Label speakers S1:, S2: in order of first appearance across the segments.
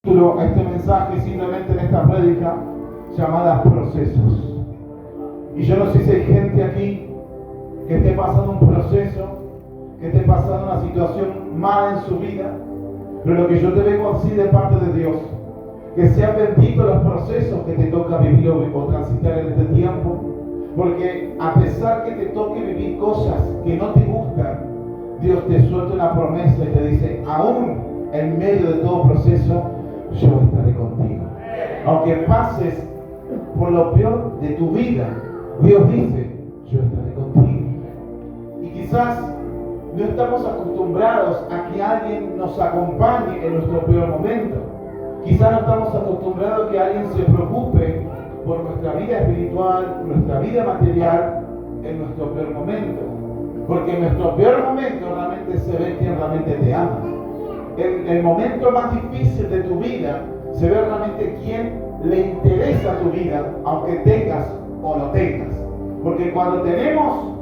S1: A este mensaje simplemente en esta prédica llamada procesos. Y yo no sé si hay gente aquí que esté pasando un proceso, que esté pasando una situación mala en su vida, pero lo que yo te vengo a decir de parte de Dios, que sean benditos los procesos que te toca vivir o transitar en este tiempo, porque a pesar que te toque vivir cosas que no te gustan, Dios te suelta una promesa y te dice, aún en medio de todo proceso, yo estaré contigo. Aunque pases por lo peor de tu vida, Dios dice, yo estaré contigo. Y quizás no estamos acostumbrados a que alguien nos acompañe en nuestro peor momento. Quizás no estamos acostumbrados a que alguien se preocupe por nuestra vida espiritual, nuestra vida material en nuestro peor momento. Porque en nuestro peor momento realmente se ve quien realmente te ama. En el momento más difícil de tu vida se ve realmente quién le interesa tu vida, aunque tengas o no tengas. Porque cuando tenemos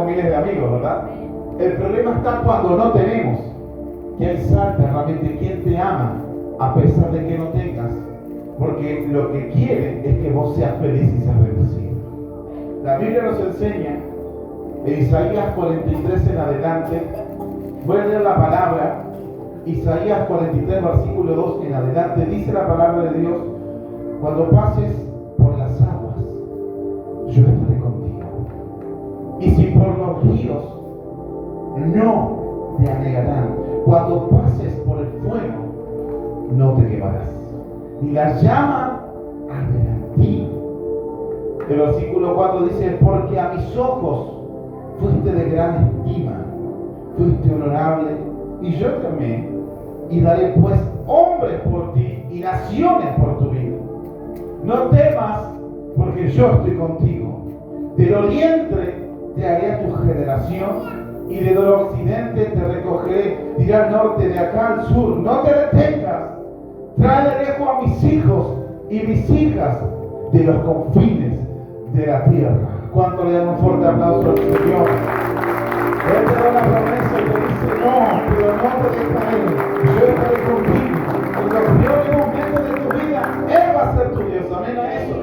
S1: miles de amigos, ¿verdad? El problema está cuando no tenemos. ¿Quién salta realmente? ¿Quién te ama a pesar de que no tengas? Porque lo que quiere es que vos seas feliz y seas bendecido. La Biblia nos enseña en Isaías 43 en adelante. Voy a leer la palabra, Isaías 43, versículo 2 en adelante. Dice la palabra de Dios, cuando pases por las aguas, yo estaré contigo. Y si por los ríos, no te anegarán. Cuando pases por el fuego, no te quemarás. Ni la llama arderá en ti. El versículo 4 dice, porque a mis ojos fuiste de gran estima, fuiste honorable, y yo te amé, y daré pues hombres por ti y naciones por tu vida. No temas, porque yo estoy contigo. Del oriente te haré a tu generación, y del occidente te recogeré, dirá al norte, de acá al sur. No te detengas, trae de lejos a mis hijos y mis hijas de los confines de la tierra. ¿Cuánto le dan un fuerte aplauso al Señor? Él te da una promesa y te dice, no, pero no te dejaré, yo estaré contigo. En los peores momentos de tu vida, Él va a ser tu Dios. Amén a eso.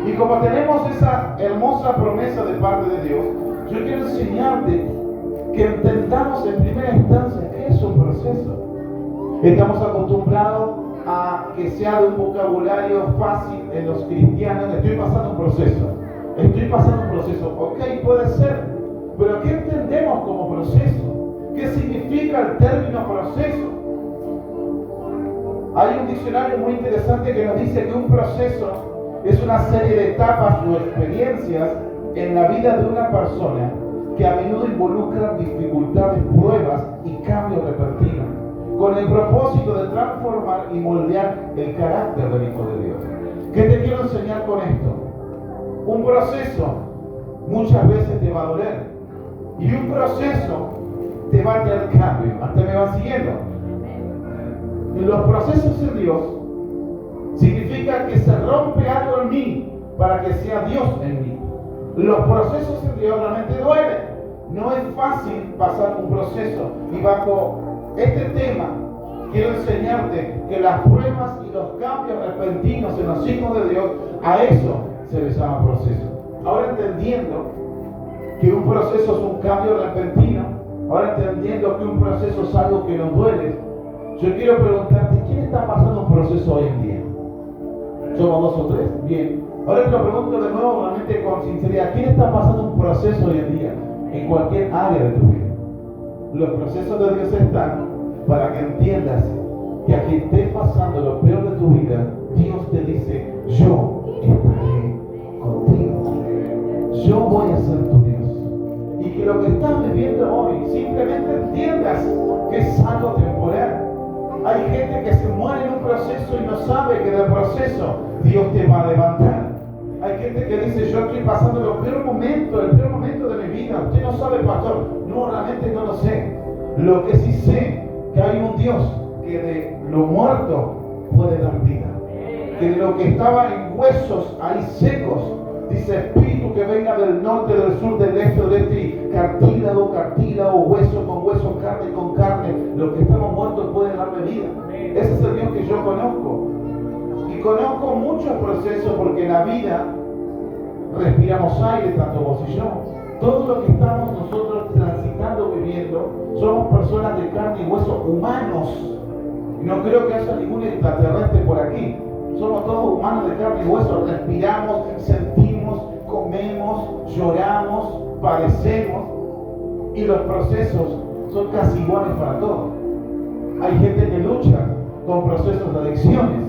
S1: Y como tenemos esa hermosa promesa de parte de Dios, yo quiero enseñarte que entendamos en primera instancia qué es un proceso. Estamos acostumbrados a que sea de un vocabulario fácil en los cristianos. Estoy pasando un proceso. Estoy pasando un proceso. Ok, puede ser. Pero ¿qué entendemos como proceso? ¿Qué significa el término proceso? Hay un diccionario muy interesante que nos dice que un proceso es una serie de etapas o experiencias en la vida de una persona que a menudo involucran dificultades, pruebas y cambios repentinos, con el propósito de transformar y moldear el carácter del Hijo de Dios. ¿Qué te quiero enseñar con esto? Un proceso muchas veces te va a doler. Y un proceso te va a traer cambio. ¿Hasta me van siguiendo? Y los procesos en Dios significa que se rompe algo en mí para que sea Dios en mí. Los procesos en Dios realmente duelen. No es fácil pasar un proceso. Y bajo este tema quiero enseñarte que las pruebas y los cambios repentinos en los hijos de Dios, a eso se les llama proceso. Ahora entendiendo que un proceso es un cambio repentino, ahora entendiendo que un proceso es algo que nos duele, yo quiero preguntarte, ¿quién está pasando un proceso hoy en día? ¿Somos dos o tres? Bien. Ahora te lo pregunto de nuevo, realmente con sinceridad, ¿quién está pasando un proceso hoy en día? En cualquier área de tu vida. Los procesos de Dios están para que entiendas que a quien esté pasando lo peor de tu vida, Dios te dice, yo estaré contigo. Yo voy a ser tu Dios. Y que lo que estás viviendo hoy, simplemente entiendas que es algo temporal. Hay gente que se muere en un proceso y no sabe que del proceso Dios te va a levantar. Hay gente que dice, yo estoy pasando el peor momento de mi vida. Usted no sabe, pastor. No, realmente no lo sé. Lo que sí sé, que hay un Dios que de lo muerto puede dar vida. Que de lo que estaba en huesos ahí secos, Dice espíritu que venga del norte, del sur, del este, del este, y cartílago, hueso con hueso, carne con carne. Los que estamos muertos pueden darle vida. Ese es el Dios que yo conozco. Y conozco muchos procesos porque en la vida respiramos aire, tanto vos y yo. Todo lo que estamos nosotros transitando, viviendo, somos personas de carne y hueso, humanos. No creo que haya ningún extraterrestre por aquí. Somos todos humanos de carne y hueso. Respiramos, sentimos, comemos, lloramos, padecemos. Y los procesos son casi iguales para todos. Hay gente que lucha con procesos de adicciones.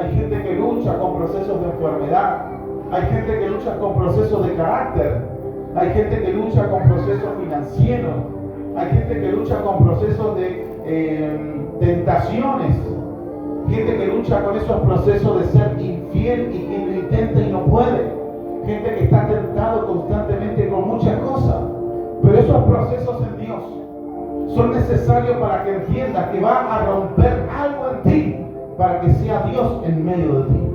S1: Hay gente que lucha con procesos de enfermedad. Hay gente que lucha con procesos de carácter. Hay gente que lucha con procesos financieros. Hay gente que lucha con procesos de tentaciones. Gente que lucha con esos procesos de ser infiel y que lo intenta y no puede. Gente que está tentado constantemente con muchas cosas. Pero esos procesos en Dios son necesarios para que entiendas que va a romper algo en ti, para que sea Dios en medio de ti.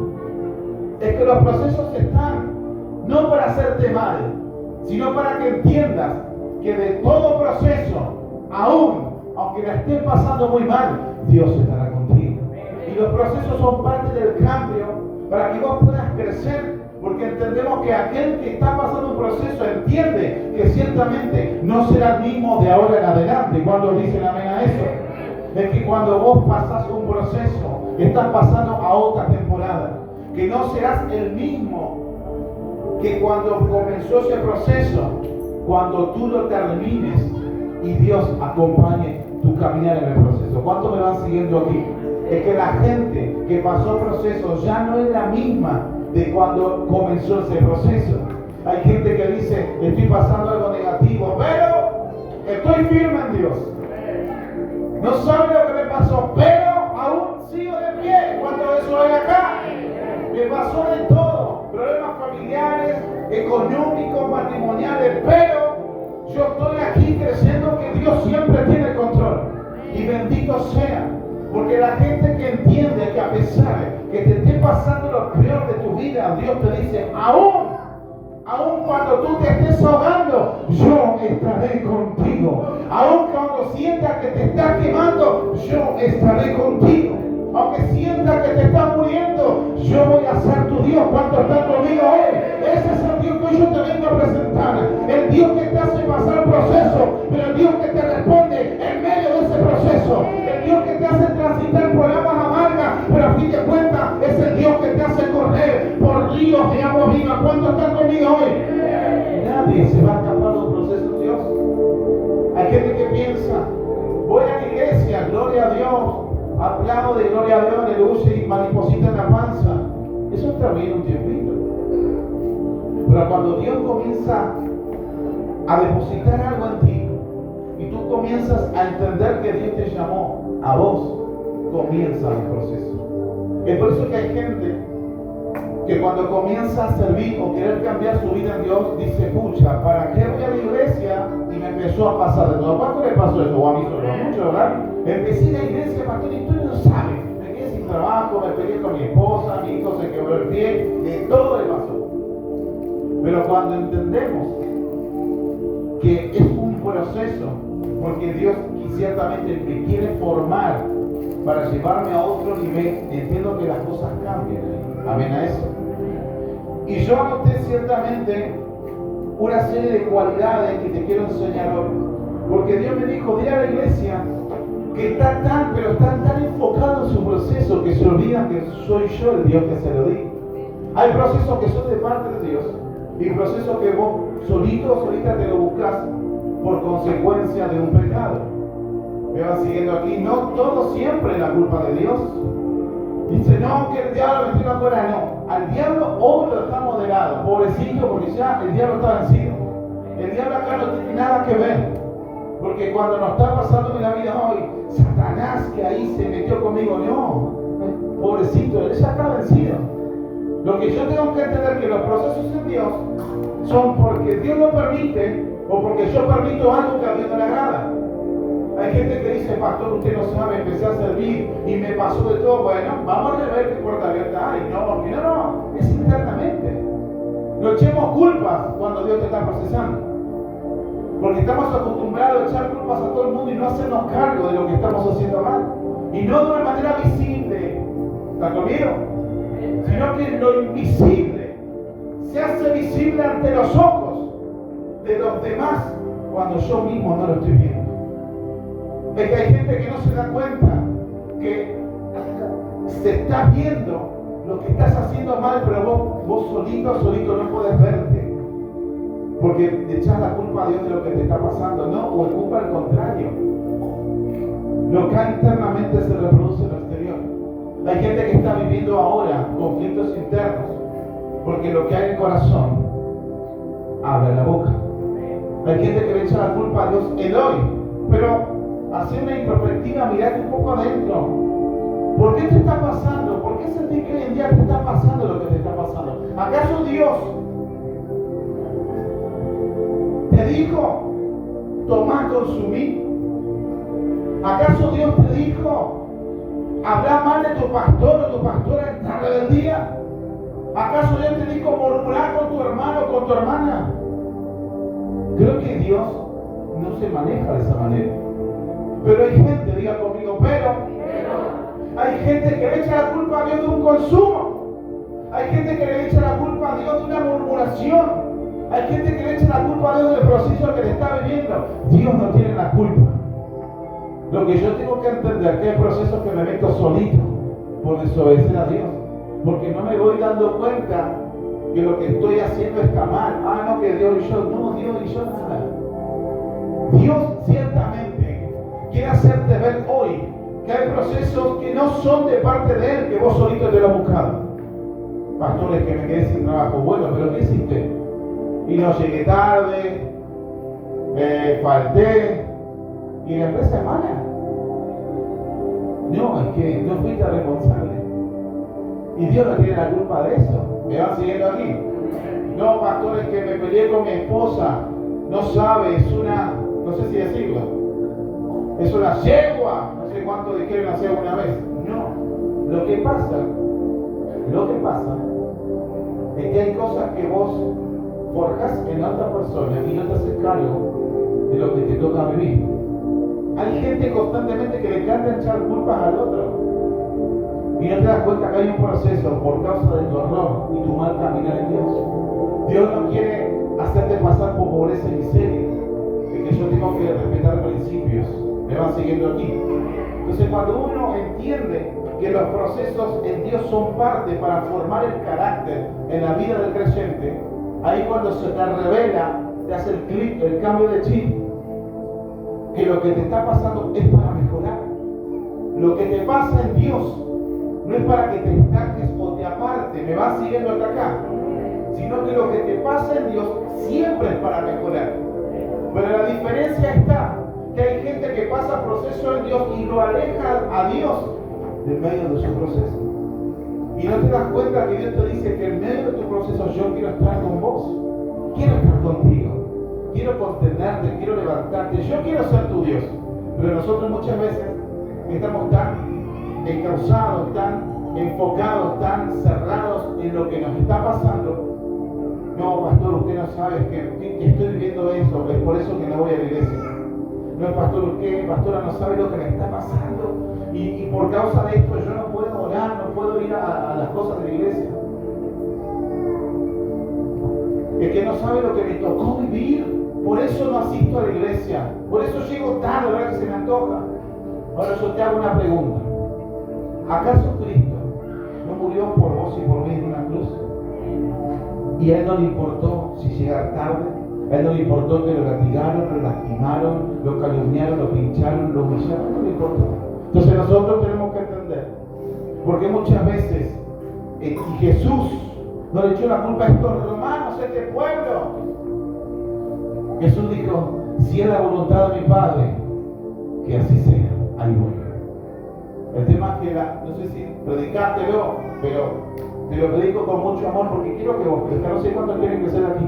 S1: Es que los procesos están no para hacerte mal, sino para que entiendas que de todo proceso, aunque la estés pasando muy mal, Dios estará contigo. Y los procesos son parte del cambio para que vos puedas crecer, porque entendemos que aquel que está pasando un proceso entiende que ciertamente no será el mismo de ahora en adelante. ¿Cuándo dicen amén a eso? Es que cuando vos pasás un proceso, estás pasando a otra temporada, que no serás el mismo que cuando comenzó ese proceso, cuando tú lo termines y Dios acompañe tu caminar en el proceso. ¿Cuántos me van siguiendo aquí? Es que la gente que pasó procesos ya no es la misma de cuando comenzó ese proceso. Hay gente que dice, estoy pasando algo negativo, pero estoy firme en Dios. No sabe lo que me pasó, pero aún sigo de pie. ¿Cuánto de eso hay acá? Me pasó de todo, problemas familiares, económicos, matrimoniales, pero yo estoy aquí creyendo que Dios siempre tiene control. Y bendito sea, porque la gente que entiende que a pesar que te esté pasando lo peor de tu vida, Dios te dice, aún cuando tú te estés ahogando, yo estaré contigo. Aún cuando sientas que te estás quemando, yo estaré contigo. Aunque sientas que te estás muriendo, yo voy a ser tu Dios. ¿Cuántos están conmigo hoy? Ese es el Dios que yo te vengo a presentar. El Dios que te hace pasar proceso, pero el Dios que te responde en medio de ese proceso. El Dios que te hace transitar problemas amargas, pero a fin de cuentas es el Dios que te hace correr por ríos de agua viva. ¿Cuántos están conmigo hoy? Nadie se va a escapar de un proceso de Dios. Hay gente que piensa, voy a la iglesia, gloria a Dios, aplaude, gloria a Dios, aleluya, y mariposita en la panza. Eso está bien un tiempito. Pero cuando Dios comienza a depositar algo en ti y tú comienzas a entender que Dios te llamó a vos, comienza el proceso. Es por eso que hay gente que cuando comienza a servir o querer cambiar su vida en Dios, dice, pucha, ¿para qué voy a la iglesia? Y me empezó a pasar de todo. ¿Cuánto le pasó eso? O a mí solo, mucho, ¿verdad? Empecé en la iglesia, pastor, y tú no sabes. Me quedé sin trabajo, me peleé con mi esposa, mi hijo se quebró el pie, de todo le pasó. Pero cuando entendemos que es un proceso, porque Dios ciertamente me quiere formar para llevarme a otro nivel, entiendo que las cosas cambian. Amén a eso. Y yo anoté ciertamente una serie de cualidades que te quiero enseñar hoy. Porque Dios me dijo, dile a la iglesia que está tan enfocado en su proceso que se olvidan que soy yo el Dios que se lo digo. Hay procesos que son de parte de Dios y procesos que vos solito o solita te lo buscas por consecuencia de un pecado. Me van siguiendo aquí. No todo siempre es la culpa de Dios. Dice, no, que el diablo me estoy afuera. No, al diablo hoy lo dejamos de lado, pobrecito, porque ya el diablo está vencido. El diablo acá no tiene nada que ver, porque cuando nos está pasando en la vida hoy, Satanás que ahí se metió conmigo, no, pobrecito, él ya está vencido. Lo que yo tengo que entender es que los procesos en Dios son porque Dios lo permite o porque yo permito algo que a Dios no le agrada. Hay gente que dice, pastor, usted no sabe, empecé a servir y me pasó de todo. Bueno, vamos a ver qué puerta abierta hay. No, porque no, es internamente. No echemos culpas cuando Dios te está procesando. Porque estamos acostumbrados a echar culpas a todo el mundo y no hacernos cargo de lo que estamos haciendo mal. Y no de una manera visible, ¿está conmigo? Sino que lo invisible se hace visible ante los ojos de los demás cuando yo mismo no lo estoy viendo. Es que hay gente que no se da cuenta que se está viendo lo que estás haciendo mal, pero vos solito no puedes verte. Porque le echas la culpa a Dios de lo que te está pasando, ¿no? O el culpa al contrario. Lo que hay internamente se reproduce en lo exterior. Hay gente que está viviendo ahora conflictos internos, porque lo que hay en el corazón abre la boca. Hay gente que le echa la culpa a Dios el hoy, pero hacer una introspectiva, mirate un poco adentro. ¿Por qué te está pasando? ¿Por qué sentís que hoy en día te está pasando lo que te está pasando? ¿Acaso Dios te dijo, tomá, consumí? ¿Acaso Dios te dijo, habla mal de tu pastor o tu pastora en la rebeldía? ¿Acaso Dios te dijo, murmurar con tu hermano o con tu hermana? Creo que Dios no se maneja de esa manera. Pero hay gente, diga conmigo, pero hay gente que le echa la culpa a Dios de un consumo. Hay gente que le echa la culpa a Dios de una murmuración. Hay gente que le echa la culpa a Dios del proceso que le está viviendo. Dios no tiene la culpa. Lo que yo tengo que entender es que hay procesos que me meto solito por desobedecer a Dios. Porque no me voy dando cuenta que lo que estoy haciendo está mal. Ah, no, que Dios y yo. No, Dios y yo nada. Dios ciertamente quiere hacerte ver hoy que hay procesos que no son de parte de Él, que vos solito te lo has buscado. Pastores, que me quedé sin trabajo. Bueno, pero ¿qué hiciste? Y no llegué tarde, falté, y la empresa es mala. No, es que no fuiste responsable. Y Dios no tiene la culpa de eso. ¿Me van siguiendo aquí? No, pastores, que me peleé con mi esposa. No sabe, es una, no sé si decirlo, es una yegua. No sé cuánto dijeron hacer una vez. No, lo que pasa es que hay cosas que vos forjas en otra persona y no te haces cargo de lo que te toca vivir. Hay gente constantemente que le encanta echar culpas al otro y no te das cuenta que hay un proceso por causa de tu error y tu mal caminar en Dios. Dios no quiere hacerte pasar por pobreza y miseria, de que yo tengo que respetar principios. Me van siguiendo aquí. Entonces, cuando uno entiende que los procesos en Dios son parte para formar el carácter en la vida del creyente, ahí cuando se te revela, te hace el clic, el cambio de chip, que lo que te está pasando es para mejorar. Lo que te pasa en Dios no es para que te estanques o te aparte, me vas siguiendo hasta acá, sino que lo que te pasa en Dios siempre es para mejorar. Pero la diferencia está que hay gente que pasa proceso en Dios y lo aleja a Dios del medio de su proceso. Y no te das cuenta que Dios te dice que en medio de tu proceso yo quiero estar con vos, quiero estar contigo, quiero contenerte, quiero levantarte, yo quiero ser tu Dios. Pero nosotros muchas veces estamos tan encausados, tan enfocados, tan cerrados en lo que nos está pasando. No, pastor, usted no sabe que estoy viviendo eso, es por eso que no voy a la iglesia. No, pastor, usted, pastora, no sabe lo que me está pasando. Y por causa de esto yo no puedo orar, no puedo ir a las cosas de la iglesia. Es que no sabe lo que me tocó vivir, por eso no asisto a la iglesia, por eso llego tarde, ¿verdad? Que se me antoja. Ahora yo te hago una pregunta. ¿Acaso Cristo no murió por vos y por mí en una cruz? Y a Él no le importó si llegar tarde, a Él no le importó que lo latigaron, lo lastimaron, lo calumniaron, lo pincharon, lo humillaron, no le importó. Entonces nosotros tenemos que entender, porque muchas veces y Jesús no le echó la culpa a estos romanos, a este pueblo. Jesús dijo, si es la voluntad de mi Padre, que así sea, ahí voy. El tema es que, no sé si predicártelo, pero te lo predico con mucho amor porque quiero que vos crezcas. No sé cuántos quieren crecer aquí.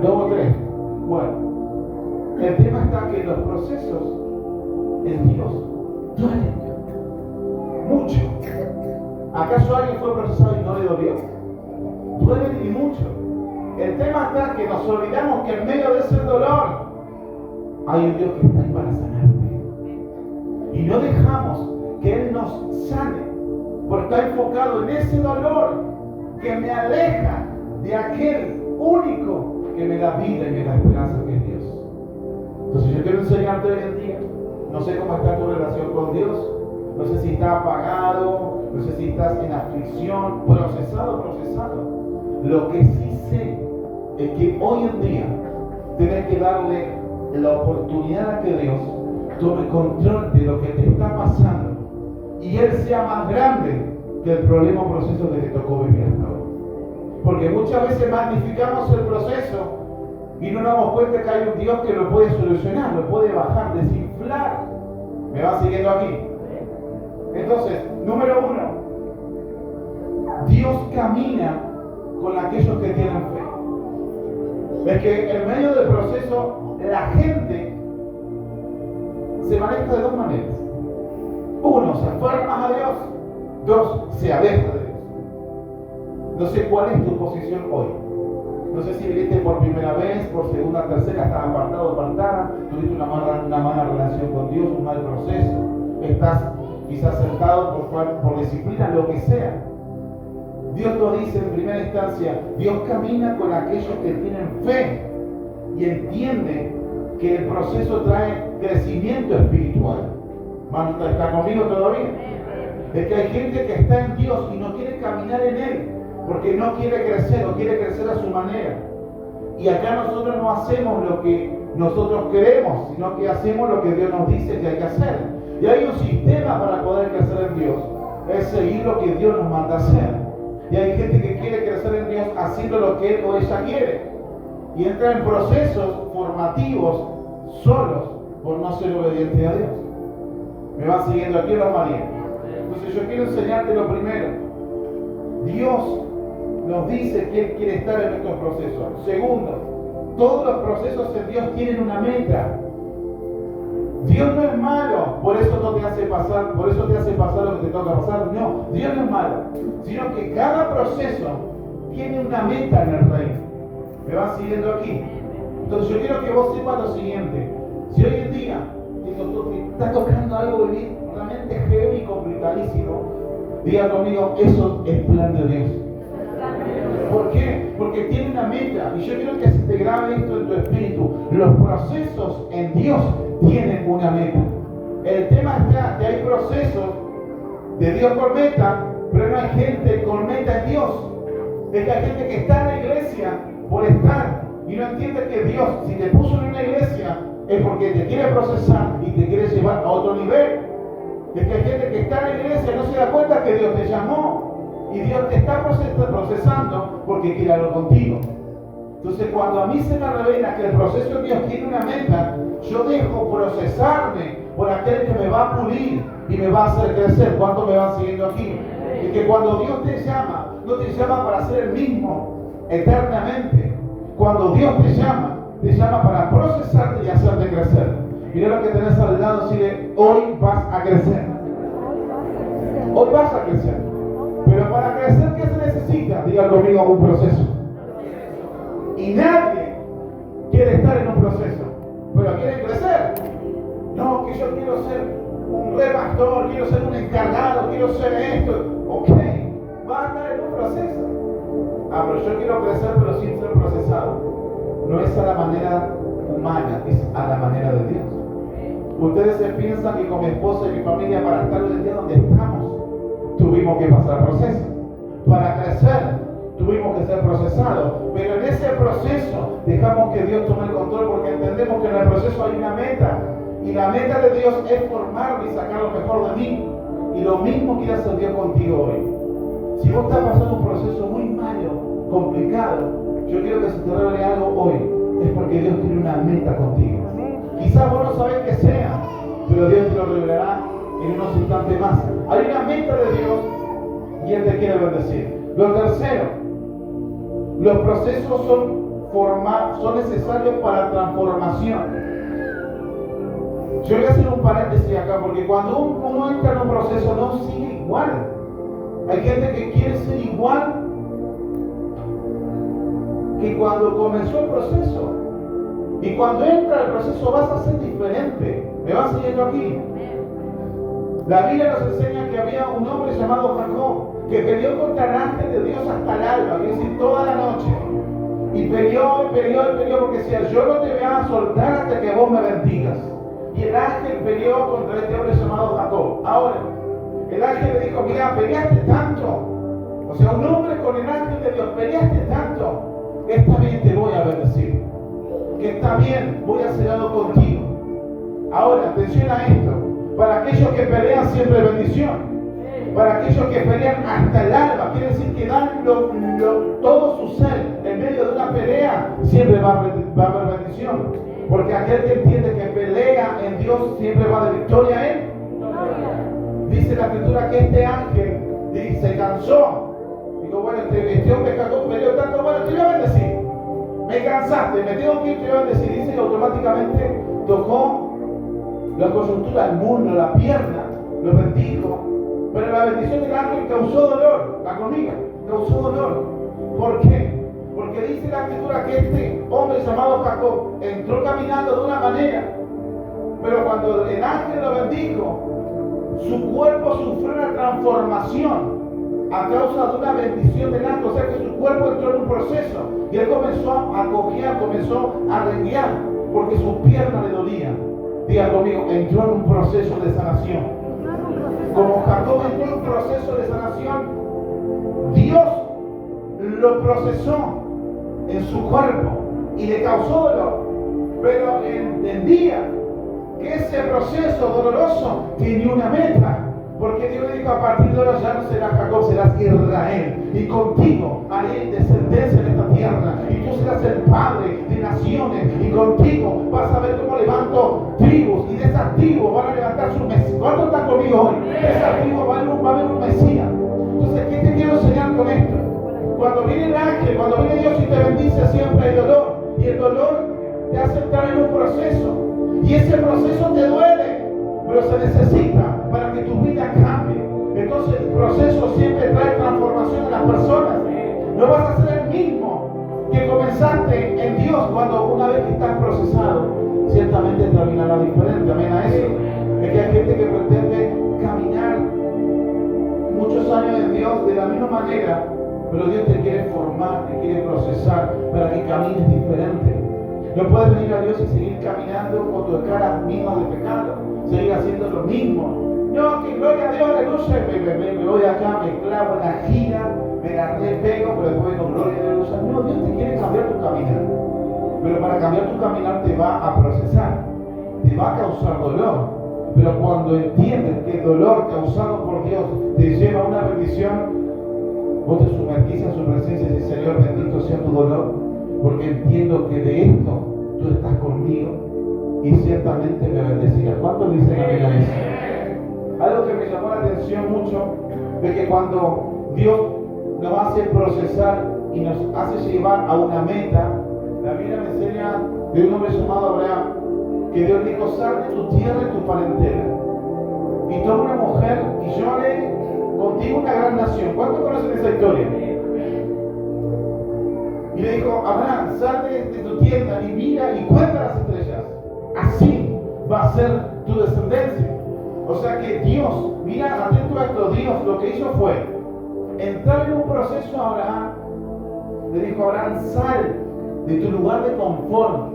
S1: 2 o 3. Bueno, el tema está que los procesos en Dios duelen mucho. ¿Acaso alguien fue procesado y no le dolió? duelen y mucho. El tema está que nos olvidamos que en medio de ese dolor hay un Dios que está ahí para sanarte. Y no dejamos que Él nos sane, porque está enfocado en ese dolor que me aleja de aquel único que me da vida y me da esperanza, que es Dios. Entonces yo quiero enseñarte hoy en día, no sé cómo está tu relación con Dios, no sé si está apagado, no sé si estás en aflicción, procesado. Lo que sí sé es que hoy en día tienes que darle la oportunidad a que Dios tome control de lo que te está pasando y Él sea más grande que el problema o proceso que te tocó vivir hasta ahora. Porque muchas veces magnificamos el proceso y no nos damos cuenta que hay un Dios que lo puede solucionar, lo puede bajar, desinflar. ¿Me va siguiendo aquí? Entonces, número 1, Dios camina con aquellos que tienen fe. Es que en medio del proceso la gente se maneja de dos maneras. 1, se aferra más a Dios. 2, se aleja de Dios. No sé cuál es tu posición hoy. No sé si viniste por primera vez, por segunda, tercera, estás apartado, apartada, tuviste una mala relación con Dios, un mal proceso, estás quizás sentado por disciplina, lo que sea. Dios lo dice en primera instancia, Dios camina con aquellos que tienen fe y entiende que el proceso trae crecimiento espiritual. ¿Manu está conmigo todavía? Es que hay gente que está en Dios y no quiere caminar en Él, porque no quiere crecer o quiere crecer a su manera. Y acá nosotros no hacemos lo que nosotros queremos, sino que hacemos lo que Dios nos dice que hay que hacer. Y hay un sistema para poder crecer en Dios, es seguir lo que Dios nos manda hacer. Y hay gente que quiere crecer en Dios haciendo lo que él o ella quiere. Y entra en procesos formativos solos por no ser obediente a Dios. ¿Me van siguiendo aquí los María? Entonces yo quiero enseñarte lo primero. Dios nos dice que Él quiere estar en estos procesos. Segundo, todos los procesos en Dios tienen una meta. Dios no es malo, por eso no te hace pasar, por eso te hace pasar lo que te toca pasar. No, Dios no es malo, sino que cada proceso tiene una meta en el reino. ¿Me van siguiendo aquí? Entonces yo quiero que vos sepas lo siguiente. Si hoy en día te está tocando algo realmente heavy y complicadísimo, diga conmigo, eso es plan de Dios. ¿Por qué? Porque tiene una meta. Y yo quiero que se te grabe esto en tu espíritu. Los procesos en Dios tienen una meta. El tema está que hay procesos de Dios con meta, pero no hay gente con meta en Dios. Es que hay gente que está en la iglesia por estar y no entiende que Dios, si te puso en una iglesia, es porque te quiere procesar y te quiere llevar a otro nivel. Es que hay gente que está en la iglesia y no se da cuenta que Dios te llamó. Y Dios te está procesando porque quiere algo contigo. Entonces, cuando a mí se me revela que el proceso de Dios tiene una meta, yo dejo procesarme por aquel que me va a pulir y me va a hacer crecer. ¿Cuántos me van siguiendo aquí? Y que cuando Dios te llama, no te llama para ser el mismo eternamente. Cuando Dios te llama para procesarte y hacerte crecer. Mira lo que tenés al lado, decirle, hoy vas a crecer. Hoy vas a crecer. Pero para crecer, ¿qué se necesita? Diga conmigo, un proceso. Y nadie quiere estar en un proceso, pero quiere crecer. No, que yo quiero ser un pastor, quiero ser un encargado, quiero ser esto. Ok, va a estar en un proceso. Pero yo quiero crecer, pero sin ser procesado. No es a la manera humana, es a la manera de Dios. Ustedes se piensan que con mi esposa y mi familia, para estar hoy en día donde estamos, tuvimos que pasar proceso. Para crecer, tuvimos que ser procesados. Pero en ese proceso dejamos que Dios tome el control porque entendemos que en el proceso hay una meta. Y la meta de Dios es formarme y sacar lo mejor de mí. Y lo mismo quiere hacer Dios contigo hoy. Si vos estás pasando un proceso muy malo, complicado, yo quiero que se te revele algo hoy. Es porque Dios tiene una meta contigo. Quizás vos no sabés que sea, pero Dios te lo revelará en unos instantes más. Hay una meta de Dios y Él te quiere bendecir. Lo tercero, los procesos son necesarios para transformación. Yo voy a hacer un paréntesis acá, porque cuando uno entra en un proceso no sigue igual. Hay gente que quiere ser igual que cuando comenzó el proceso, y cuando entra el proceso vas a ser diferente. ¿Me vas siguiendo aquí? La Biblia nos enseña que había un hombre llamado Jacob que peleó contra el ángel de Dios hasta el alba, es decir, toda la noche. Y peleó, porque decía, yo no te voy a soltar hasta que vos me bendigas. Y el ángel peleó contra este hombre llamado Jacob. Ahora, el ángel le dijo, mira, peleaste tanto. O sea, un hombre con el ángel de Dios, peleaste tanto. Está bien, te voy a bendecir. Que está bien, voy a hacer algo contigo. Ahora, atención a esto. Para aquellos que pelean siempre bendición. Para aquellos que pelean hasta el alba, quiere decir que dan todo su ser en medio de una pelea, siempre va a haber bendición. Porque aquel que entiende que pelea en Dios siempre va de victoria a él. Dice la escritura que este ángel se cansó. Digo, bueno, este hombre peleó tanto, bueno, te voy a bendecir. Me cansaste, me tengo que ir, te voy a bendecir. Dice que automáticamente tocó la coyuntura, el muslo, la pierna, lo bendijo. Pero la bendición del ángel causó dolor, la conmigo, causó dolor. ¿Por qué? Porque dice la escritura que este hombre llamado Jacob entró caminando de una manera, pero cuando el ángel lo bendijo, su cuerpo sufrió una transformación a causa de una bendición del ángel. O sea que su cuerpo entró en un proceso y él comenzó a cojear, comenzó a renguear, porque sus piernas le dolían. Diga conmigo, entró en un proceso de sanación. Como Jacob entró en un proceso de sanación, Dios lo procesó en su cuerpo y le causó dolor, pero entendía que ese proceso doloroso tiene una meta, porque Dios le dijo, a partir de ahora ya no serás Jacob, serás Israel, y contigo haré descendencia en esta tierra, y tú serás el padre de naciones, y contigo vas a ver cómo levanto tribus, y de esas tribus van a levantar su Mesías. ¿Cuánto están conmigo hoy? De esas tribus va a haber un Mesías. Entonces, ¿qué te quiero enseñar con esto? Cuando viene el ángel, cuando viene Dios y te bendice, siempre hay dolor, y el dolor te hace entrar en un proceso, y ese proceso te duele, pero se necesita para que tu vida cambie. Entonces el proceso siempre trae transformación en las personas. No vas a ser el mismo que comenzaste en Dios cuando una vez que estás procesado, ciertamente terminará diferente. Amén a eso. Es que hay gente que pretende caminar muchos años en Dios de la misma manera, pero Dios te quiere formar, te quiere procesar para que camines diferente. No puedes venir a Dios y seguir caminando con tus caras mismas de pecado, seguir haciendo lo mismo. No, que gloria a Dios, aleluya, me voy acá, me clavo en la gira, me la repego, pero después con gloria a Dios. No, Dios te quiere cambiar tu caminar. Pero para cambiar tu caminar te va a procesar, te va a causar dolor. Pero cuando entiendes que el dolor causado por Dios te lleva a una bendición, vos te sumergís en su presencia y dices, Señor, bendito sea tu dolor, porque entiendo que de esto tú estás conmigo y ciertamente me bendecirás. ¿Cuántos dicen amén a eso? Algo que me llamó la atención mucho es que cuando Dios nos hace procesar y nos hace llevar a una meta, la Biblia me enseña de un hombre llamado Abraham, que Dios dijo, sal de tu tierra y tu parentela, y toma una mujer y yo haré contigo una gran nación. ¿Cuántos conocen esa historia? Y le dijo, Abraham, sal de tu tienda y mira y cuenta las estrellas. Así va a ser tu descendencia. O sea que Dios, mira, atento a esto, Dios lo que hizo fue entrar en un proceso a Abraham. Le dijo a Abraham, sal de tu lugar de confort,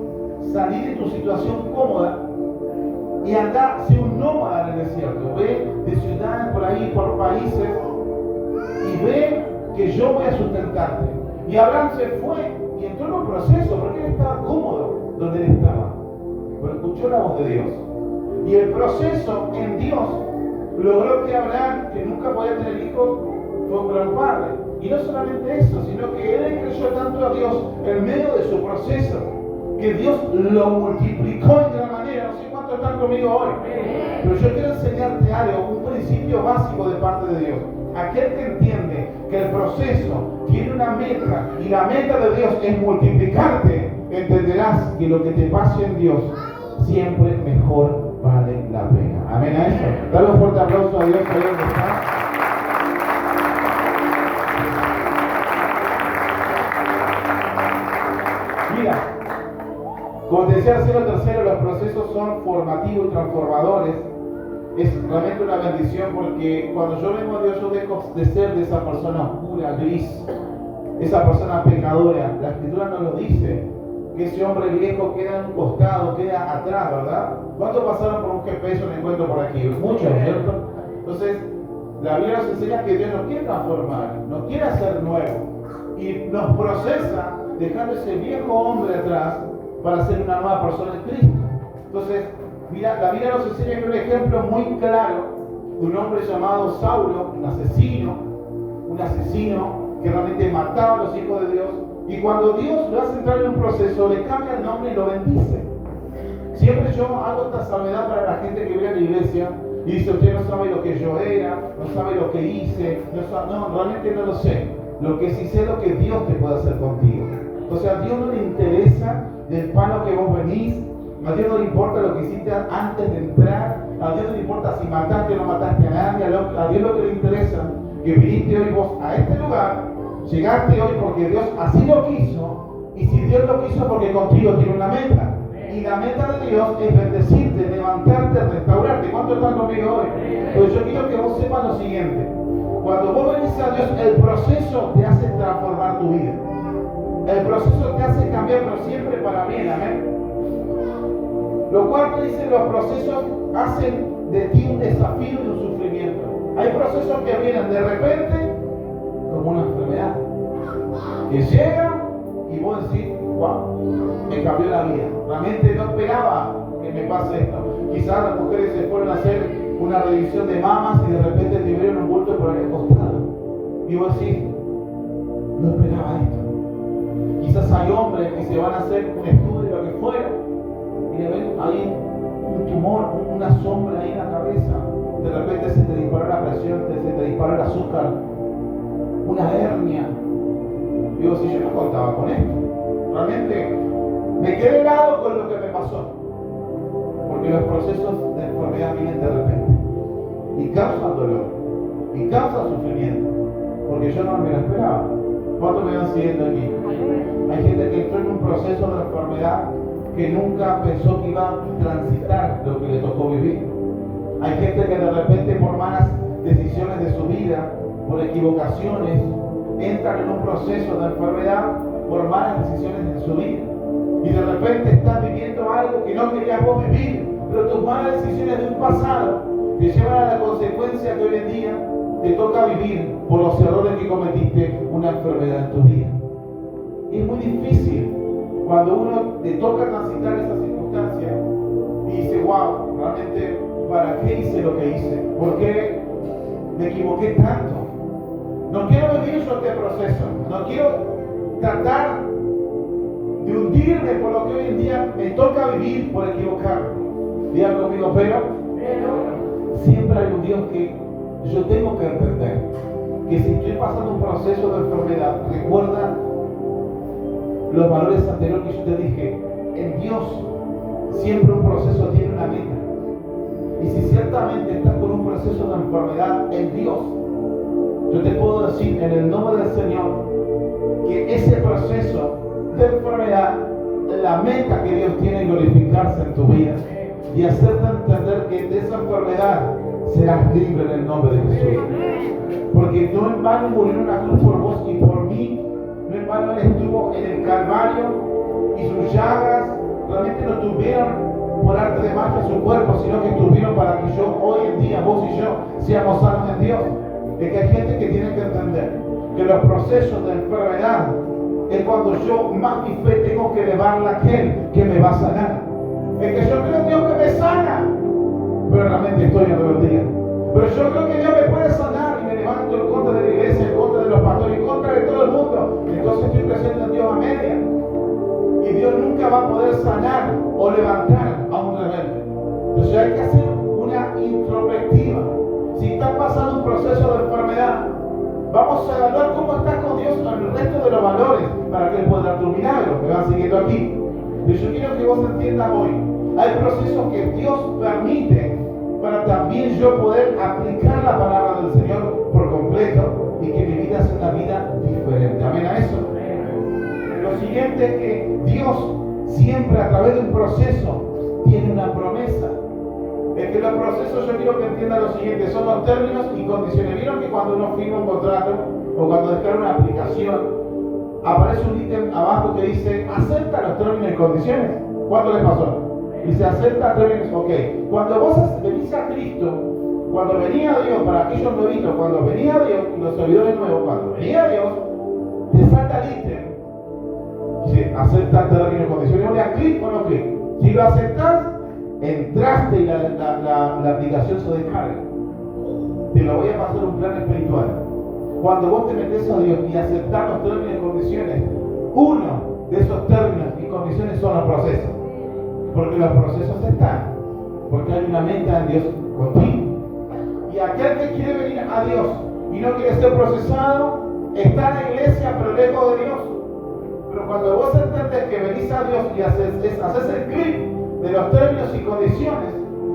S1: salí de tu situación cómoda y anda, sé un nómada en el desierto. Ve de ciudades por ahí, por países, y ve que yo voy a sustentarte. Y Abraham se fue y entró en un proceso porque él estaba cómodo donde él estaba, pero escuchó la voz de Dios. Y el proceso en Dios logró que Abraham, que nunca podía tener hijos, fue un gran padre. Y no solamente eso, sino que él creyó tanto a Dios en medio de su proceso, que Dios lo multiplicó en gran manera. No sé cuántos están conmigo hoy, pero yo quiero enseñarte algo, un principio básico de parte de Dios. Aquel que entiende que el proceso tiene una meta y la meta de Dios es multiplicarte, entenderás que lo que te pase en Dios siempre mejor vale la pena. Amén a eso. Dale un fuerte aplauso a Dios ahí donde está. decía el tercero, los procesos son formativos y transformadores. Es realmente una bendición porque cuando yo vengo a Dios, yo dejo de ser de esa persona oscura, gris, esa persona pecadora. La Escritura nos lo dice, que ese hombre viejo queda en un costado, queda atrás, ¿verdad? ¿Cuántos pasaron por un GPS un encuentro por aquí? Muchos, ¿cierto? Entonces, la Biblia nos enseña que Dios nos quiere transformar, nos quiere hacer nuevo y nos procesa dejando ese viejo hombre atrás para ser una nueva persona en Cristo. Entonces, mira, la Biblia nos enseña que un ejemplo muy claro de un hombre llamado Saulo, un asesino que realmente mataba a los hijos de Dios, y cuando Dios lo hace entrar en un proceso, le cambia el nombre y lo bendice. Siempre yo hago esta salvedad para la gente que viene a la iglesia y dice: usted no sabe lo que yo era, no sabe lo que hice, no, realmente no lo sé. Lo que sí sé es lo que Dios te puede hacer contigo. O sea, a Dios no le interesa del palo que vos venís, a Dios no le importa lo que hiciste antes de entrar, a Dios no le importa si mataste o no mataste a nadie, a Dios lo que le interesa que viniste hoy vos a este lugar, llegaste hoy porque Dios así lo quiso, y si Dios lo quiso porque contigo tiene una meta. Y la meta de Dios es bendecirte, levantarte, restaurarte. ¿Cuántos están conmigo hoy? Pues yo quiero que vos sepas lo siguiente: cuando vos venís a Dios, el proceso te hace transformar tu vida. El proceso te hace cambiar, pero siempre para bien, amén. Lo cual dice: los procesos hacen de ti un desafío y un sufrimiento. Hay procesos que vienen de repente como una enfermedad, que llega y vos decís: wow, me cambió la vida. Realmente no esperaba que me pase esto. Quizás las mujeres se fueron a hacer una revisión de mamas y de repente te vieron un bulto por el costado. Y vos decís: no esperaba esto. Quizás hay hombres que se van a hacer un estudio de lo que fuera y le ven ahí un tumor, una sombra ahí en la cabeza. De repente se te disparó la presión, se te disparó el azúcar, una hernia. Digo: si yo no contaba con esto. Realmente me quedé helado con lo que me pasó, porque los procesos de enfermedad vienen de repente y causan dolor y causan sufrimiento, porque yo no me lo esperaba. ¿Cuántos me van siguiendo aquí? Hay gente que entró en un proceso de enfermedad que nunca pensó que iba a transitar lo que le tocó vivir. Hay gente que de repente, por malas decisiones de su vida, por equivocaciones, entran en un proceso de enfermedad por malas decisiones en su vida. Y de repente estás viviendo algo que no querías vos vivir, pero tus malas decisiones de un pasado te llevan a la consecuencia que hoy en día te toca vivir por los errores que cometiste una enfermedad en tu vida. Y es muy difícil cuando uno te toca transitar esas circunstancias y dice: wow, realmente, ¿para qué hice lo que hice? ¿Por qué me equivoqué tanto? No quiero vivir yo este proceso, no quiero tratar de hundirme por lo que hoy en día me toca vivir por equivocarme. Digan conmigo: pero siempre hay un Dios que yo tengo que entender, que si estoy pasando un proceso de enfermedad, recuerda los valores anteriores que yo te dije. En Dios siempre un proceso tiene una meta, y si ciertamente estás con un proceso de enfermedad en Dios, yo te puedo decir en el nombre del Señor que ese proceso de enfermedad, la meta que Dios tiene es glorificarse en tu vida y hacerte entender que de esa enfermedad serás libre en el nombre de Jesús. Porque no en vano murió en la cruz por vos y por mí, no en vano Él estuvo en el Calvario y sus llagas realmente no tuvieron por arte de magia su cuerpo, sino que estuvieron para que yo hoy en día, vos y yo, seamos sanos en Dios. Es que hay gente que tiene que entender que los procesos de enfermedad es cuando yo más mi fe tengo que elevarla a aquel que me va a sanar. Es que yo creo en Dios que me sana, pero realmente estoy en rebeldía. Pero yo creo que Dios me puede sanar y me levanto en contra de la iglesia, en contra de los pastores, en contra de todo el mundo. Entonces estoy creyendo en Dios a media. Y Dios nunca va a poder sanar o levantar a un rebelde. Entonces hay que hacer una introspectiva. Si estás pasando un proceso de enfermedad, vamos a evaluar cómo estás con Dios con el resto de los valores para que Él pueda dar tu milagro. Me van siguiendo aquí. Pero yo quiero que vos entiendas hoy, hay procesos que Dios permite para también yo poder aplicar la palabra del Señor por completo y que mi vida sea una vida diferente. Amén a eso. Lo siguiente es que Dios siempre a través de un proceso tiene una promesa. Es que los procesos, yo quiero que entiendan lo siguiente, son los términos y condiciones. ¿Vieron que cuando uno firma un contrato o cuando descarga una aplicación, aparece un ítem abajo que dice acepta los términos y condiciones? ¿Cuánto les pasó? Dice acepta términos, ok. Cuando vos venís a Cristo, cuando venía Dios, para aquellos nuevitos, cuando venía Dios, y los servidores nuevos, cuando venía Dios, te salta el ítem. Dice acepta términos y condiciones. ¿Le das clic o no clic? Si lo aceptás, entraste y la aplicación se descarga. Te lo voy a pasar un plan espiritual. Cuando vos te metes a Dios y aceptás los términos y condiciones, uno de esos términos y condiciones son los procesos. Porque los procesos están. Porque hay una meta en Dios contigo. Y aquel que quiere venir a Dios y no quiere ser procesado, está en la iglesia pero lejos de Dios. Pero cuando vos entendés que venís a Dios y haces el clic de los términos y condiciones,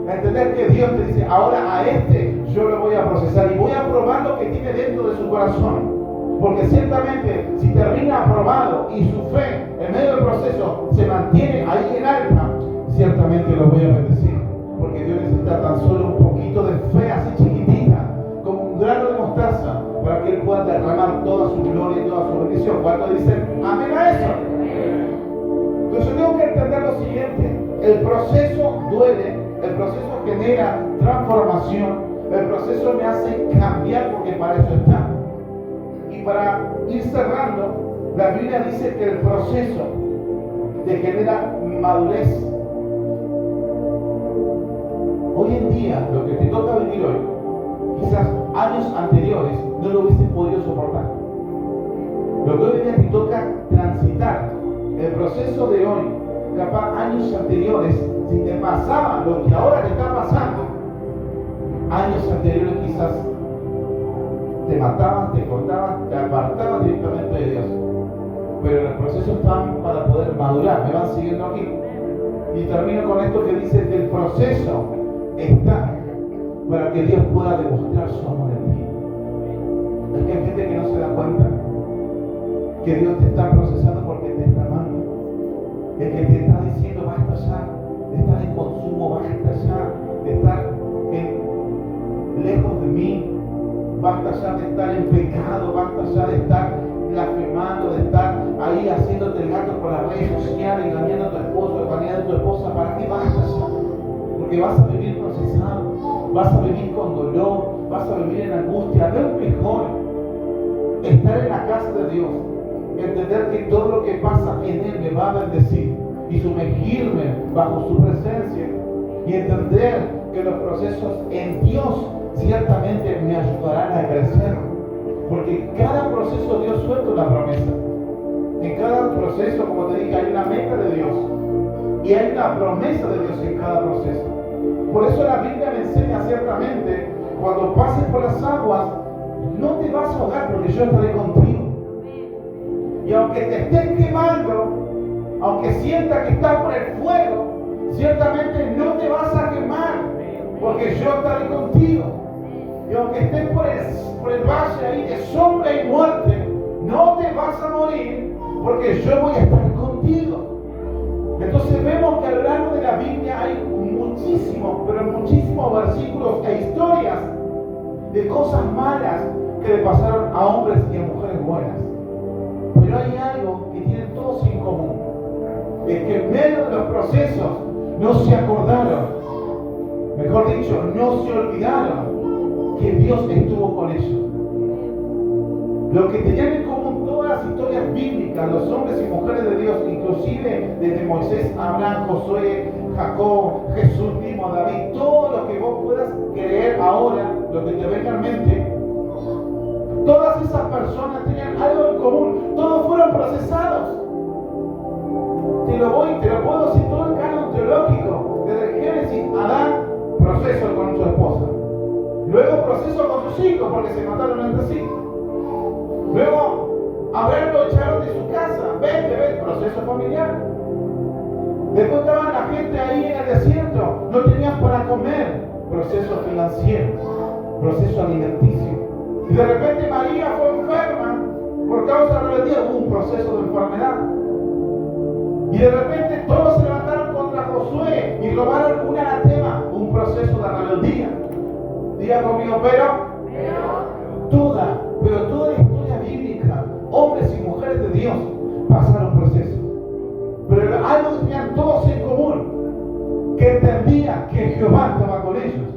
S1: entender que Dios te dice, ahora a este yo lo voy a procesar y voy a probar lo que tiene dentro de su corazón. Porque ciertamente si termina aprobado y su fe en medio del proceso se mantiene ahí en alta, ciertamente lo voy a bendecir. Porque Dios necesita tan solo un poquito de fe así chiquitita, como un grano de mostaza, para que Él pueda derramar toda su gloria y toda su bendición. ¿Cuántos dicen amén a eso? Entonces yo tengo que entender lo siguiente. El proceso duele, el proceso genera transformación, el proceso me hace cambiar porque para eso está. Y para ir cerrando, la Biblia dice que el proceso te genera madurez. Hoy en día, lo que te toca vivir hoy, quizás años anteriores no lo hubieses podido soportar. Lo que hoy en día te toca transitar, el proceso de hoy, capaz años anteriores, si te pasaba lo que ahora te está pasando, años anteriores quizás te matabas, te cortabas, te apartabas directamente de Dios. Pero los procesos están para poder madurar. ¿Me van siguiendo aquí? Y termino con esto que dice que el proceso está para que Dios pueda demostrar su amor en ti. Es que hay gente que no se da cuenta que Dios te está procesando porque te está amando. Es que te está diciendo basta ya de estar en consumo, basta ya de estar lejos de mí, basta ya de estar en pecado, basta ya de estar blasfemando, de estar ahí haciéndote el gato por las redes sociales, engañando a tu esposo, engañando a tu esposa. ¿Para qué basta ya? Porque vas a vivir procesado, vas a vivir con dolor, vas a vivir en angustia. No es mejor estar en la casa de Dios, entender que todo lo que pasa en Él me va a bendecir y sumergirme bajo su presencia y entender que los procesos en Dios ciertamente me ayudarán a crecer, porque en cada proceso Dios suelta una promesa. En cada proceso, como te dije, hay una meta de Dios y hay una promesa de Dios en cada proceso. Por eso la Biblia me enseña ciertamente, cuando pases por las aguas, no te vas a ahogar porque yo estaré contigo. Y aunque te estés quemando, aunque sientas que estás por el fuego, ciertamente no te vas a quemar porque yo estaré contigo. Y aunque estés por el valle ahí de sombra y muerte, no te vas a morir porque yo voy a estar contigo. Entonces vemos que a lo largo de la Biblia hay muchísimos, pero muchísimos versículos e historias de cosas malas que le pasaron a hombres y a mujeres buenas. Pero hay algo que tienen todos en común. Es que en medio de los procesos no se acordaron, mejor dicho, no se olvidaron que Dios estuvo con ellos. Lo que tenían en común todas las historias bíblicas, los hombres y mujeres de Dios, inclusive desde Moisés, Abraham, Josué, Jacob, Jesús mismo, David, todo lo que vos puedas creer ahora, lo que te venga en mente, todas esas personas tenían algo en común, todos fueron procesados. Te lo puedo decir todo el canon teológico, desde Génesis, Adán, proceso con su esposa. Luego proceso con sus hijos porque se mataron entre sí. Luego Abraham lo echaron de su casa. Vete, proceso familiar. Después estaban la gente ahí en el desierto, no tenían para comer. Proceso financiero, proceso alimenticio. Y de repente María fue enferma por causa de la rebeldía, hubo un proceso de enfermedad. Y de repente todos se levantaron contra Josué y robaron un anatema, un proceso de rebeldía. Diga conmigo, pero toda la historia bíblica, hombres y mujeres de Dios pasaron procesos. Pero algo que tenían todos en común, que entendían que Jehová estaba con ellos,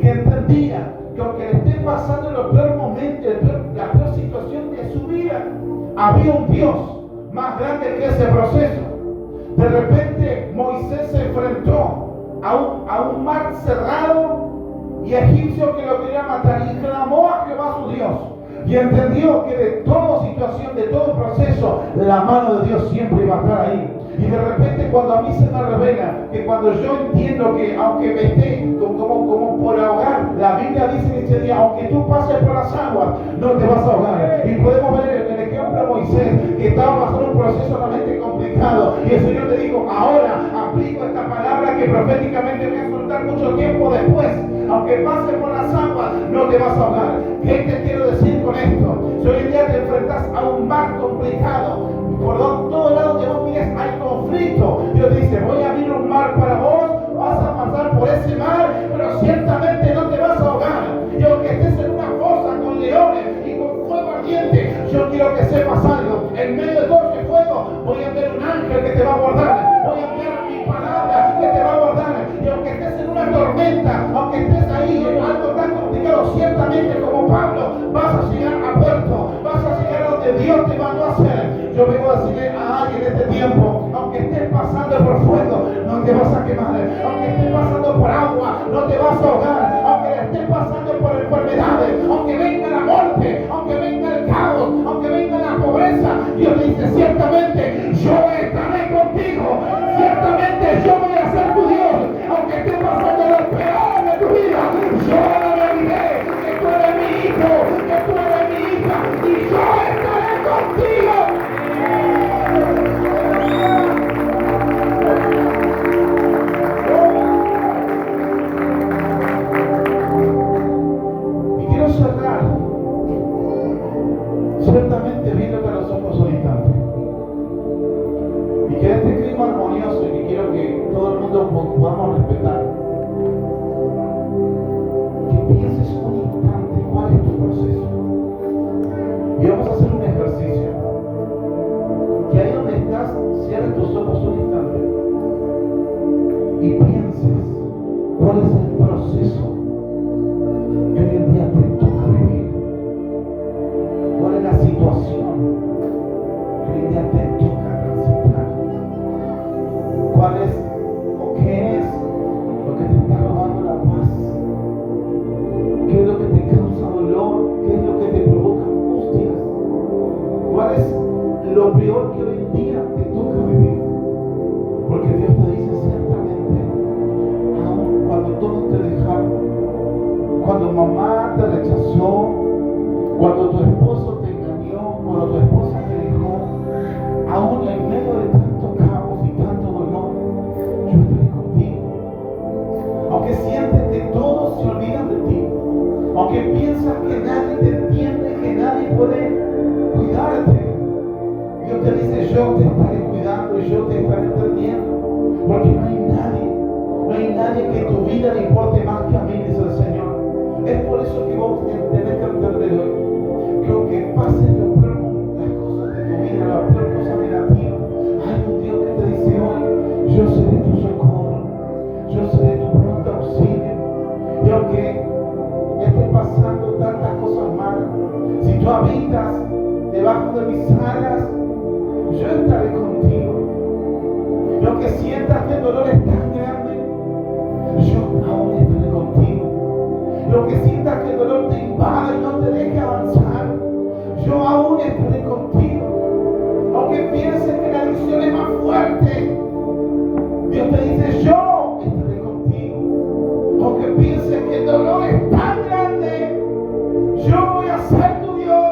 S1: que entendían que aunque le estén pasando los peores momentos, la peor situación de su vida, había un Dios más grande que ese proceso. De repente Moisés se enfrentó a un mar cerrado y egipcio que lo quería matar, y clamó a Jehová su Dios, y entendió que de toda situación, de todo proceso, la mano de Dios siempre iba a estar ahí. Y de repente cuando a mí se me revela, que cuando yo entiendo que aunque me esté como por ahogar, la Biblia dice en este día, aunque tú pases por las aguas, no te vas a ahogar. Y podemos ver el ejemplo de Moisés, que estaba pasando un proceso realmente complicado, y el Señor le dijo, ahora aplico esta palabra que proféticamente voy a soltar mucho tiempo después. Aunque pases por las aguas, no te vas a ahogar. ¿Qué te quiero decir con esto? Si hoy en día te enfrentas a un mar complicado, por todos lados que vos mires hay conflicto, Dios te dice, voy a abrir un mar para vos, vas a pasar por ese mar, pero ciertamente no te vas a ahogar. Y aunque estés en una fosa con leones y con fuego ardiente, yo quiero que sepas algo, en medio de todo ese fuego voy a enviar un ángel que te va a guardar, voy a enviar mi palabra que te va a guardar. Y aunque estés en una tormenta, aunque estés ahí en algo tan complicado, ciertamente como Pablo, vas a llegar a puerto, vas a llegar a donde Dios te mandó a hacer. Yo vengo a decirle a alguien en este tiempo, aunque estés pasando por fuego, no te vas a quemar. Aunque estés pasando por agua, no te vas a ahogar. Aunque estés pasando por enfermedades, aunque venga la muerte, aunque venga el caos, aunque venga la pobreza, Dios le dice, ciertamente yo estaré contigo. Ciertamente yo voy a ser tu Dios. Aunque estés pasando lo peor de tu vida, yo le diré que tú eres mi hijo, que tú eres mi hija, y yo estaré contigo. Y quiero cerrar ciertamente viendo que los ojos son instantes, y que este clima armonioso, y que quiero que todo el mundo podamos respetar, que pienses un instante cuál es tu proceso. Y vamos a hacer un ejercicio, que ahí donde estás, cierres tus ojos un instante y pienses cuál es el proceso que hoy en día te toca vivir, cuál es la situación que hoy en día te toca transitar, cuál es o qué es lo que te está robando la paz, qué es lo que te causa dolor, qué es lo que te provoca angustias, cuál es lo peor que hoy en día te toca vivir. Porque Dios te dice ciertamente, aún cuando todos te dejaron, cuando mamá te rechazó, cuando tu esposo te engañó, cuando tu esposa te dejó, aún en medio de tanto caos y tanto dolor, yo estaré contigo. Aunque sientes que todos se olvidan de ti, aunque piensas que nadie te entiende, que nadie puede cuidarte, Dios te dice, yo te estaré cuidando y yo te estaré entendiendo, porque no hay nadie que tu vida le importe más que a mí, dice el Señor. Es por eso que vos tenés que entender hoy, que aunque pasen las cosas de tu vida, las peores cosas negativas, hay un Dios que te dice hoy, yo seré tu socorro, yo seré tu pronto auxilio. Y aunque estés pasando tantas cosas malas, si tú habitas debajo de mis alas, yo estaré contigo. Y aunque sientas que el dolor es tan grande, yo aún estaré contigo. Y aunque sientas que el dolor te invada y no te deje avanzar, yo aún estaré contigo. Aunque pienses que la adicción es más fuerte, Dios te dice, yo estaré contigo. Aunque pienses que el dolor es tan grande, yo voy a ser tu Dios.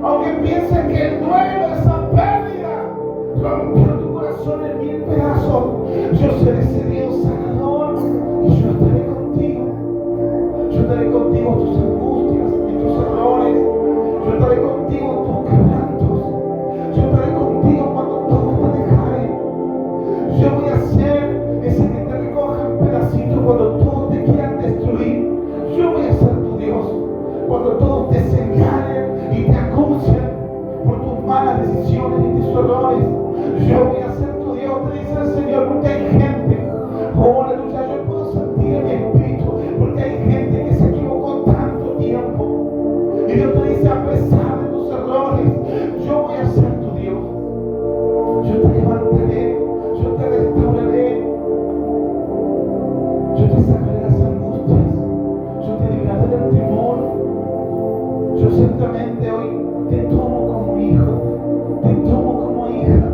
S1: Aunque pienses que el duelo, esa pérdida, rompió tu corazón en 1000 pedazos, yo seré ese Dios sanador y yo estaré contigo. Yo estaré contigo en tus angustias, en tus errores. Yo estaré contigo en tus quebrantos. Yo estaré contigo cuando todos te dejaren. todos te señalen y te acusen por tus malas decisiones y tus errores. Yo voy a ser tu Dios, te dice el Señor, porque hay gente, oh aleluya, yo puedo sentir en mi espíritu, porque hay gente que se equivocó tanto tiempo. Y Dios te dice, a pesar de tus errores, yo voy a ser tu Dios. Yo te levantaré, yo te restauraré, yo te sacaré las angustias, yo te libraré del temor. Yo ciertamente hoy te tomo como hijo, te tomo como hija.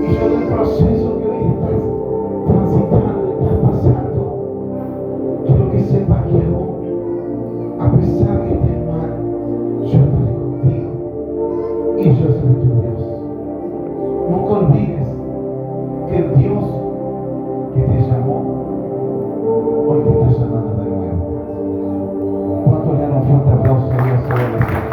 S1: Y yo del proceso que hoy estás transitando, estás pasando, quiero que sepas que aún, a pesar que estés mal, yo estaré contigo y yo seré tu Dios. Nunca olvides que el Dios que te llamó, hoy te está llamando de nuevo. ¿Cuánto le dan un fuerte aplauso a Dios sobre la tierra?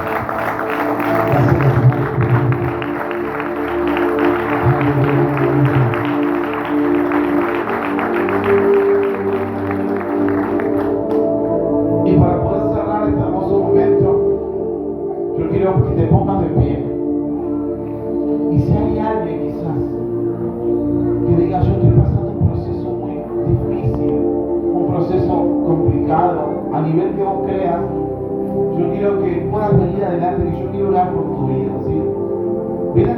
S1: Y para poder cerrar este hermoso momento, yo quiero que te pongas de pie. Y si hay alguien quizás que diga, yo estoy pasando un proceso muy difícil, un proceso complicado, a nivel que vos creas, yo quiero que puedas venir adelante, que yo quiero orar por tu vida, ¿sí? Ven